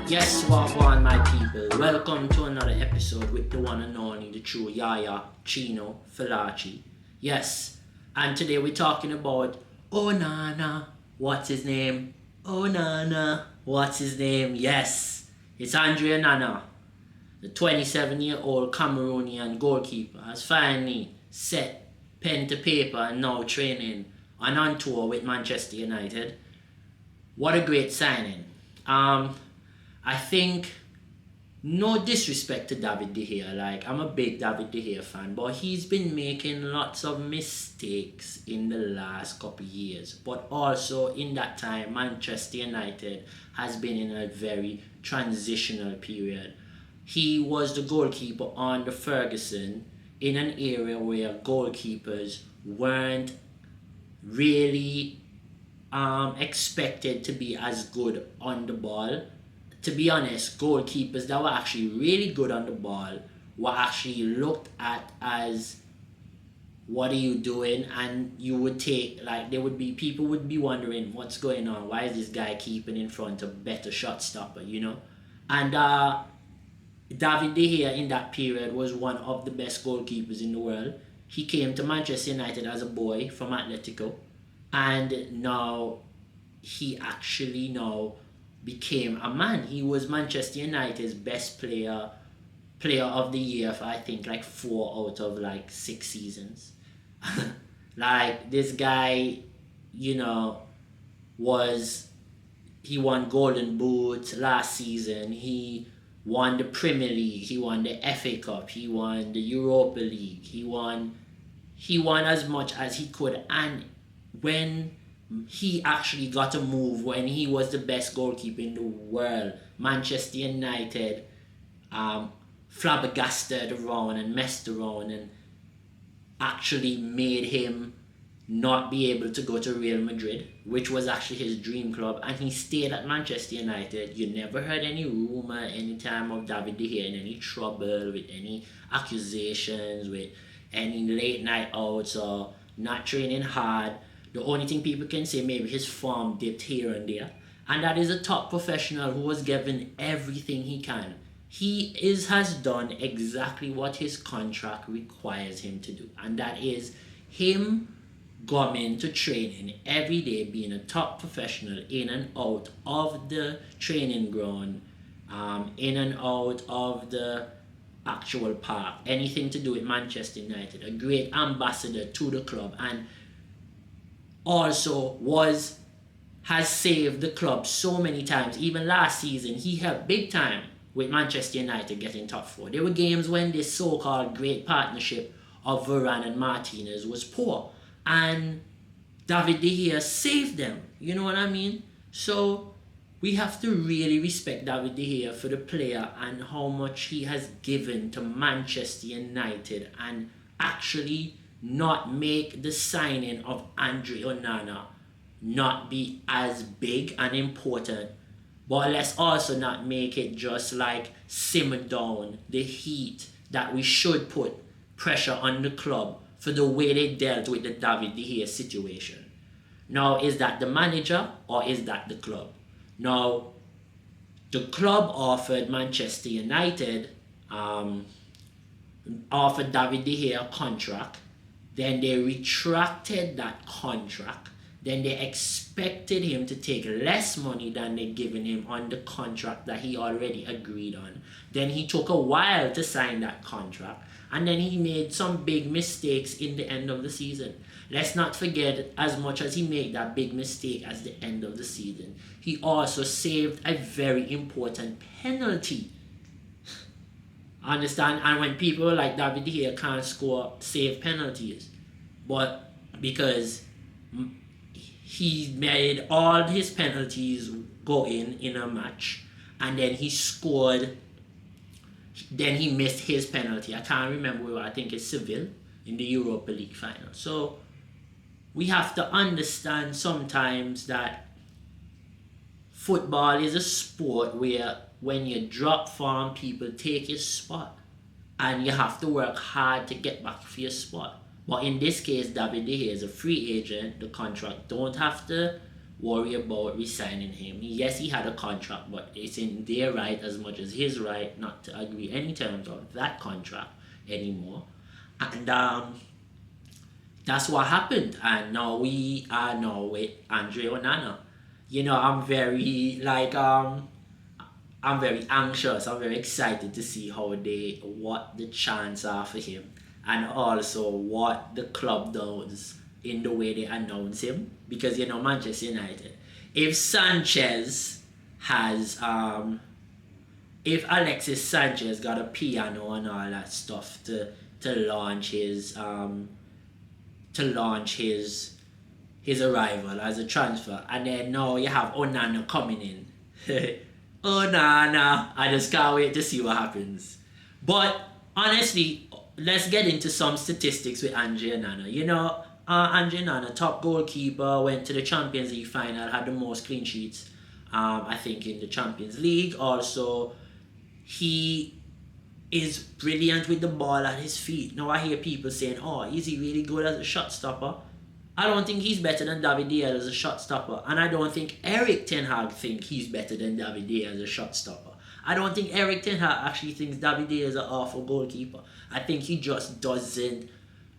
Yes, Wagwan, my people. Welcome to another episode with the one and only, the true Yaya Chino Falaci. Yes, and today we're talking about Onana. What's his name? Onana. What's his name? Yes, it's Andre Onana. The 27-year-old Cameroonian goalkeeper has finally set pen to paper and now training and on tour with Manchester United. What a great signing. I think, no disrespect to David De Gea, like I'm a big David De Gea fan, but he's been making lots of mistakes in the last couple of years. But also in that time, Manchester United has been in a very transitional period. He was the goalkeeper under Ferguson in an era where goalkeepers weren't really expected to be as good on the ball. To be honest, goalkeepers that were actually really good on the ball were actually looked at as, what are you doing? And you would take, like, there would be, people would be wondering what's going on. Why is this guy keeping in front of better shot stopper, you know? And David De Gea in that period was one of the best goalkeepers in the world. He came to Manchester United as a boy from Atletico, and now he actually now became a man. He was Manchester United's best player of the year for, I think, like 4 out of like 6 seasons. Like, this guy, you know, he won Golden Boot last season. He won the Premier League. He won the FA Cup. He won the Europa League. He won as much as he could. And when he actually got a move, when he was the best goalkeeper in the world, Manchester United flabbergasted around and messed around and actually made him not be able to go to Real Madrid, which was actually his dream club, and he stayed at Manchester United. You never heard any rumor any time of David De Gea in any trouble, with any accusations, with any late night outs or not training hard. The only thing people can say, maybe his form dipped here and there. And that is a top professional who was given everything he can. Has done exactly what his contract requires him to do. And that is him coming to training every day, being a top professional in and out of the training ground, in and out of the actual park. Anything to do with Manchester United. A great ambassador to the club, and also has saved the club so many times. Even last season, he helped big time with Manchester United getting top 4. There were games when this so-called great partnership of Varane and Martinez was poor, and David De Gea saved them. You know what I mean? So we have to really respect David De Gea for the player and how much he has given to Manchester United, and actually not make the signing of Andre Onana not be as big and important. But let's also not make it just like simmer down the heat that we should put pressure on the club for the way they dealt with the David De Gea situation. Now, is that the manager or is that the club? Now, the club offered Manchester United, offered David De Gea a contract. Then they retracted that contract. Then they expected him to take less money than they'd given him on the contract that he already agreed on. Then he took a while to sign that contract. And then he made some big mistakes in the end of the season. Let's not forget, as much as he made that big mistake at the end of the season, he also saved a very important penalty. Understand? And when people like David De Gea can't save penalties, but because he made all his penalties go in a match, and then he scored, then he missed his penalty. I can't remember where, I think it's Seville in the Europa League final. So we have to understand sometimes that football is a sport where when you drop form, people take your spot, and you have to work hard to get back for your spot. But in this case, David De Gea is a free agent. The contract don't have to worry about resigning him. Yes, he had a contract, but it's in their right as much as his right not to agree any terms of that contract anymore. And that's what happened. And now we are now with Andre Onana. I'm very anxious. I'm very excited to see what the chance are for him, and also what the club does in the way they announce him. Because Manchester United, if Sanchez has if Alexis Sanchez got a piano and all that stuff to launch his arrival as a transfer, and then now you have Onana coming in. Onana, I just can't wait to see what happens. But honestly, let's get into some statistics with Andre Onana. Andre Onana, top goalkeeper, went to the Champions League final, had the most clean sheets, I think, in the Champions League. Also, he is brilliant with the ball at his feet. Now I hear people saying, "Oh, is he really good as a shot stopper?" I don't think he's better than David De Gea as a shot stopper, and I don't think Eric Ten Hag thinks he's better than David De Gea as a shot stopper. I don't think Eric Ten Hag actually thinks David De Gea is an awful goalkeeper. I think he just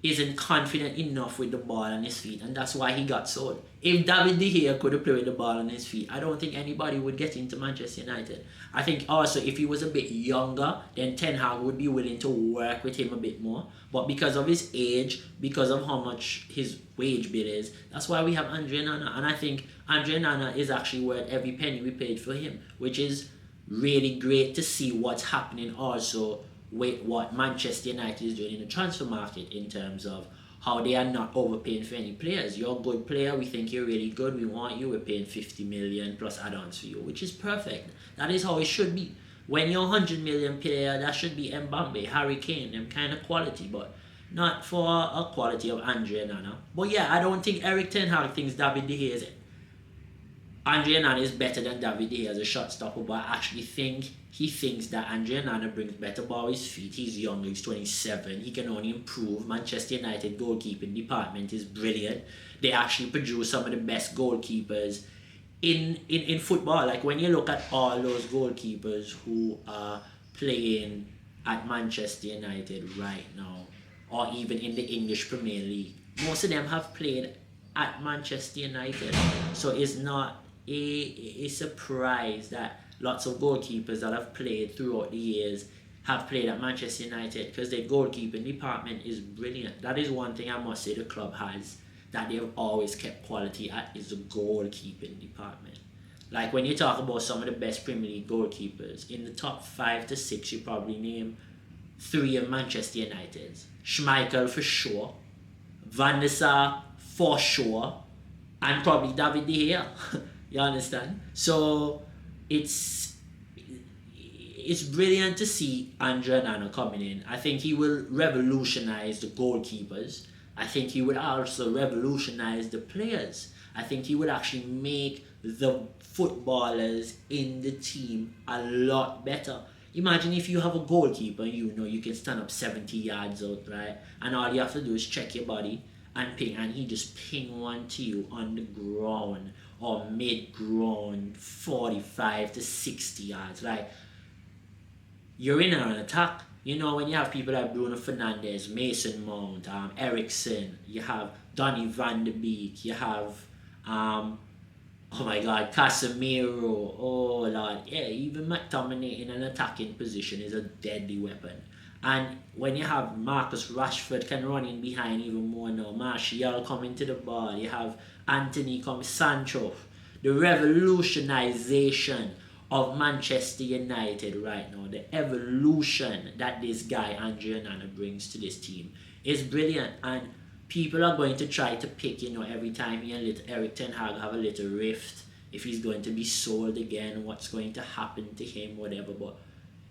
isn't confident enough with the ball on his feet, and that's why he got sold. If David De Gea could have played with the ball on his feet, I don't think anybody would get into Manchester United. I think also if he was a bit younger, then Ten Hag would be willing to work with him a bit more. But because of his age, because of how much his wage bill is, that's why we have Andre Onana. And I think Andre Onana is actually worth every penny we paid for him, which is really great to see what's happening also with what Manchester United is doing in the transfer market in terms of how they are not overpaying for any players. You're a good player, we think you're really good, we want you, we're paying 50 million plus add-ons for you, which is perfect. That is how it should be. When you're 100 million player, that should be Mbappe, Harry Kane, them kind of quality, but not for a quality of Andre Onana. But yeah, I don't think Eric Ten Hag thinks David De Gea is Andre Onana is better than David De Gea as a shot stopper, but I actually think he thinks that Andre Onana brings better ball with his feet. He's young, he's 27, he can only improve. Manchester United goalkeeping department is brilliant. They actually produce some of the best goalkeepers in football. Like when you look at all those goalkeepers who are playing at Manchester United right now, or even in the English Premier League, most of them have played at Manchester United. So it's not a surprise that lots of goalkeepers that have played throughout the years have played at Manchester United, because their goalkeeping department is brilliant. That is one thing I must say the club has, that they've always kept quality at, is the goalkeeping department. Like when you talk about some of the best Premier League goalkeepers, in the top 5 to 6 you probably name 3 of Manchester United's. Schmeichel for sure, Van der Sar for sure, and probably David De Gea. You understand? So it's brilliant to see Andre Onana coming in. I think he will revolutionize the goalkeepers. I think he would also revolutionize the players. I think he would actually make the footballers in the team a lot better. Imagine if you have a goalkeeper, you can stand up 70 yards out, right? And all you have to do is check your body and ping, and he just ping one to you on the ground or mid-ground, 45 to 60 yards. Like, you're in an attack. When you have people like Bruno Fernandes, Mason Mount, Ericsson, you have Donny van de Beek, you have, oh my God, Casemiro, oh Lord, yeah, even McTominay in an attacking position is a deadly weapon. And when you have Marcus Rashford can run in behind even more now, Martial coming to the ball, you have Anthony coming, Sancho, the revolutionization of Manchester United right now, the evolution that this guy Andre Onana brings to this team is brilliant. And people are going to try to pick, every time he and Eric Ten Hag have a little rift, if he's going to be sold again, what's going to happen to him, whatever. But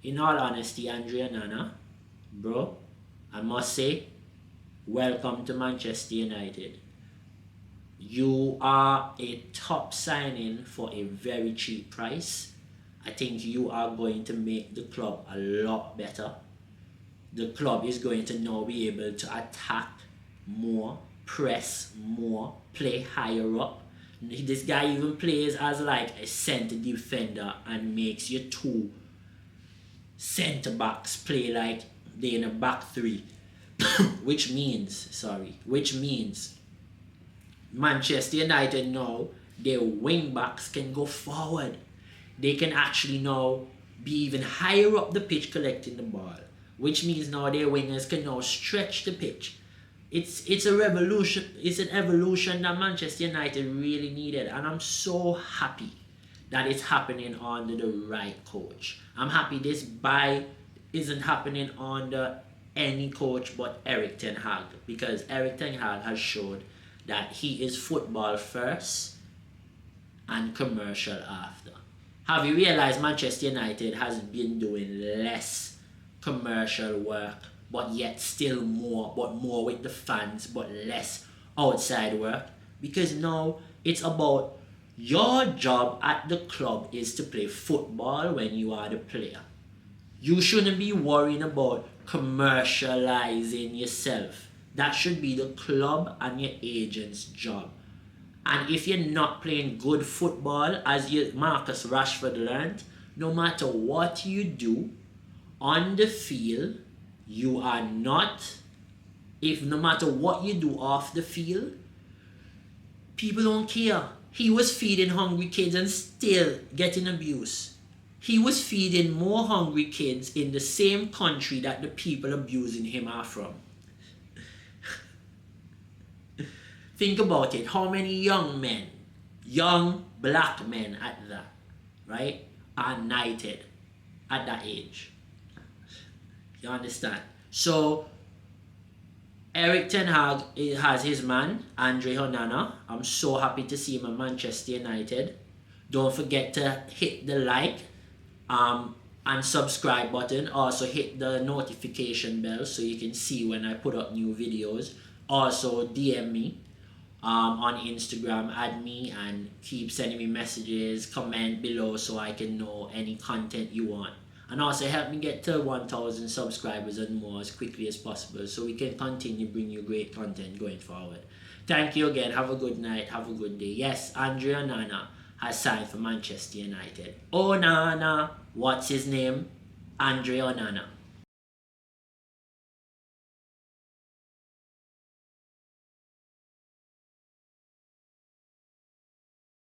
in all honesty, Andre Onana, bro, I must say, welcome to Manchester United. You are a top signing for a very cheap price. I think you are going to make the club a lot better. The club is going to now be able to attack more, press more, play higher up. This guy even plays as like a center defender and makes your two center backs play like they in a back three. which means Manchester United now, their wing backs can go forward. They can actually now be even higher up the pitch collecting the ball, which means now their wingers can now stretch the pitch. It's a revolution. It's an evolution that Manchester United really needed, and I'm so happy that it's happening under the right coach. I'm happy this buy isn't happening under any coach but Eric Ten Hag, because Eric Ten Hag has showed that he is football first and commercial after. Have you realized Manchester United has been doing less commercial work, but yet still more, but more with the fans, but less outside work? Because now it's about your job at the club is to play football when you are the player. You shouldn't be worrying about commercializing yourself. That should be the club and your agent's job. And if you're not playing good football, as Marcus Rashford learned, no matter what you do on the field, you are not, if no matter what you do off the field, people don't care. He was feeding hungry kids and still getting abuse. He was feeding more hungry kids in the same country that the people abusing him are from. Think about it. How many young men, young black men at that, right, are knighted at that age? You understand? So, Eric Ten Hag has his man, Andre Onana. I'm so happy to see him at Manchester United. Don't forget to hit the like and subscribe button. Also hit the notification bell so you can see when I put up new videos. Also DM me on Instagram, add me and keep sending me messages, comment below so I can know any content you want. And also help me get to 1,000 subscribers and more as quickly as possible so we can continue bring you great content going forward. Thank you again. Have a good night. Have a good day. Yes, Andre Onana has signed for Manchester United. Onana. What's his name? Andre Onana.